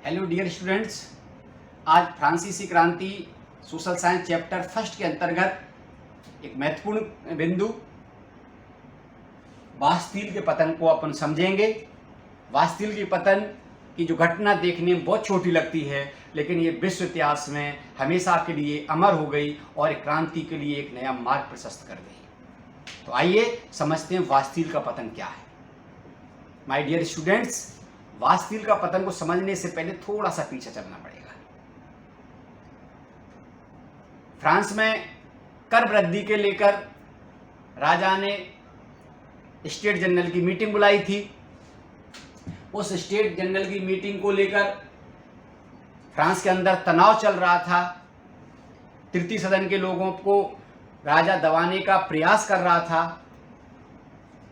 Hello dear students, आज फ्रांसीसी क्रांति सोशल साइंस चैप्टर फर्स्ट के अंतर्गत एक महत्वपूर्ण बिंदु बास्तील के पतन को अपन समझेंगे। बास्तील के पतन की जो घटना देखने में बहुत छोटी लगती है, लेकिन ये विश्व इतिहास में हमेशा के लिए अमर हो गई और एक क्रांति के लिए एक नया मार्ग प्रशस्त कर गई। तो आइए समझते हैं बास्तील का पतन क्या है। माय डियर स्टूडेंट्स, बास्तील का पतन को समझने से पहले थोड़ा सा पीछे चलना पड़ेगा। फ्रांस में कर वृद्धि के लेकर राजा ने स्टेट जनरल की मीटिंग बुलाई थी। उस स्टेट जनरल की मीटिंग को लेकर फ्रांस के अंदर तनाव चल रहा था। तृतीय सदन के लोगों को राजा दबाने का प्रयास कर रहा था।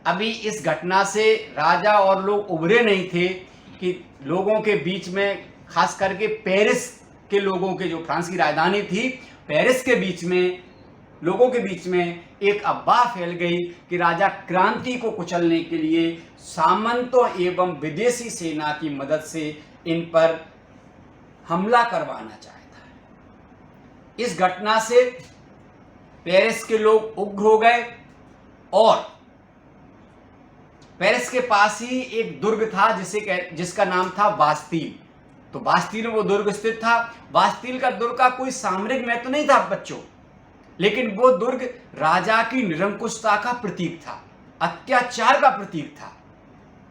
अभी इस घटना से राजा और लोग उभरे नहीं थे कि लोगों के बीच में, खास करके पेरिस के लोगों के, जो फ्रांस की राजधानी थी, पेरिस के बीच में लोगों के बीच में एक अफवाह फैल गई कि राजा क्रांति को कुचलने के लिए सामंतों एवं विदेशी सेना की मदद से इन पर हमला करवाना चाहता है। इस घटना से पेरिस के लोग उग्र हो गए और पेरिस के पास ही एक दुर्ग था जिसका नाम था बास्तील। तो बास्तील में वो दुर्ग स्थित था। बास्तील का दुर्ग का कोई सामरिक महत्व नहीं था बच्चों, लेकिन वो दुर्ग राजा की निरंकुशता का प्रतीक था, अत्याचार का प्रतीक था।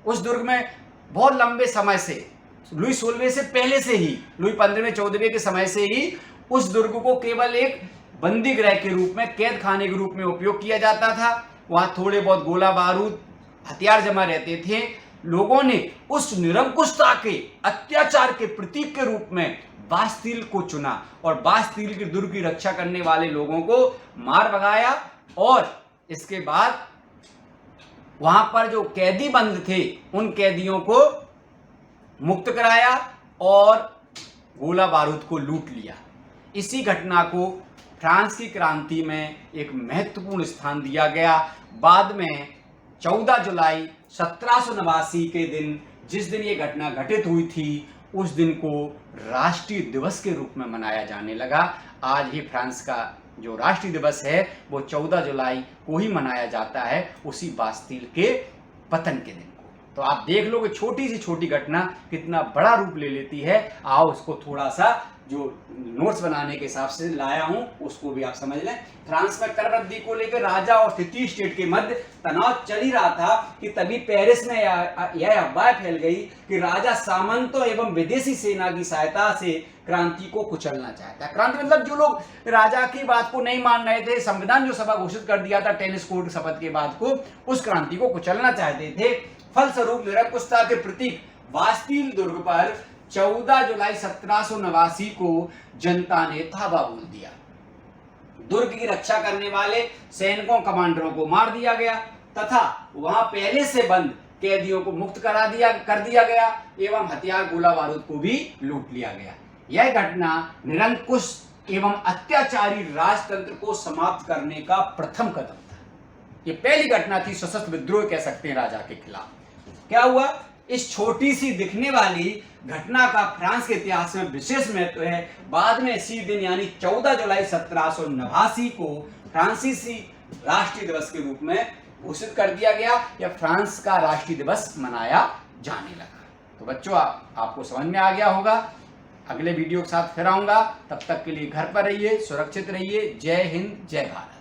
उस दुर्ग में बहुत लंबे समय से, लुई 16वें से पहले से ही, लुई 15वें 14वें के समय से ही उस दुर्ग को केवल एक बंदी गृह के रूप में, कैद खाने के रूप में उपयोग किया जाता था। वहां थोड़े बहुत गोला बारूद, हथियार जमा रहते थे। लोगों ने उस निरंकुशता के, अत्याचार के प्रतीक के रूप में बास्तील को चुना और बास्तील के दुर्ग की रक्षा करने वाले लोगों को मार भगाया और इसके बाद वहां पर जो कैदी बंद थे उन कैदियों को मुक्त कराया और गोला बारूद को लूट लिया। इसी घटना को फ्रांस की क्रांति में एक महत्वपूर्ण स्थान दिया गया। बाद में 14 जुलाई 1789 के दिन, जिस दिन ये घटना घटित हुई थी, उस दिन को राष्ट्रीय दिवस के रूप में मनाया जाने लगा। आज ही फ्रांस का जो राष्ट्रीय दिवस है वो 14 जुलाई को ही मनाया जाता है, उसी बास्तील के पतन के दिन को। तो आप देख लो कि छोटी सी छोटी घटना कितना बड़ा रूप ले लेती है। आओ उसको थोड़ा सा, जो नोट्स बनाने के हिसाब से लाया हूं, उसको भी आप समझ लें। फ्रांस में कर वृद्धि को लेकर राजा और तृतीय स्टेट के मध्य तनाव चल ही रहा था कि तभी पेरिस में यह अफवाह फैल गई कि राजा सामंतों एवं विदेशी सेना की सहायता से क्रांति को कुचलना चाहता है। क्रांति मतलब जो लोग राजा की बात को नहीं मान रहे थे, संविधान जो सभा घोषित कर दिया था टेनिस कोर्ट शपथ के बाद को, उस क्रांति को कुचलना चाहते थे। फलस्वरूप निरंकुशता के प्रतीक बास्तील दुर्ग पर 14 जुलाई 1789 को जनता ने धावा बोल दिया। दुर्ग की रक्षा करने वाले सैनिकों, कमांडरों को मार दिया गया तथा वहां पहले से बंद कैदियों को मुक्त कर दिया गया एवं हथियार, गोला बारूद को भी लूट लिया गया। यह घटना निरंकुश एवं अत्याचारी राजतंत्र को समाप्त करने का प्रथम कदम था। ये पहली घटना थी, सशस्त्र विद्रोह कह सकते हैं राजा के खिलाफ। क्या हुआ? इस छोटी सी दिखने वाली घटना का फ्रांस के इतिहास में विशेष महत्व है। बाद में इसी दिन यानी 14 जुलाई 1789 को फ्रांसीसी राष्ट्रीय दिवस के रूप में घोषित कर दिया गया या फ्रांस का राष्ट्रीय दिवस मनाया जाने लगा। तो बच्चों, आपको समझ में आ गया होगा। अगले वीडियो के साथ फिर आऊंगा। तब तक के लिए घर पर रहिए, सुरक्षित रहिए। जय हिंद, जय भारत।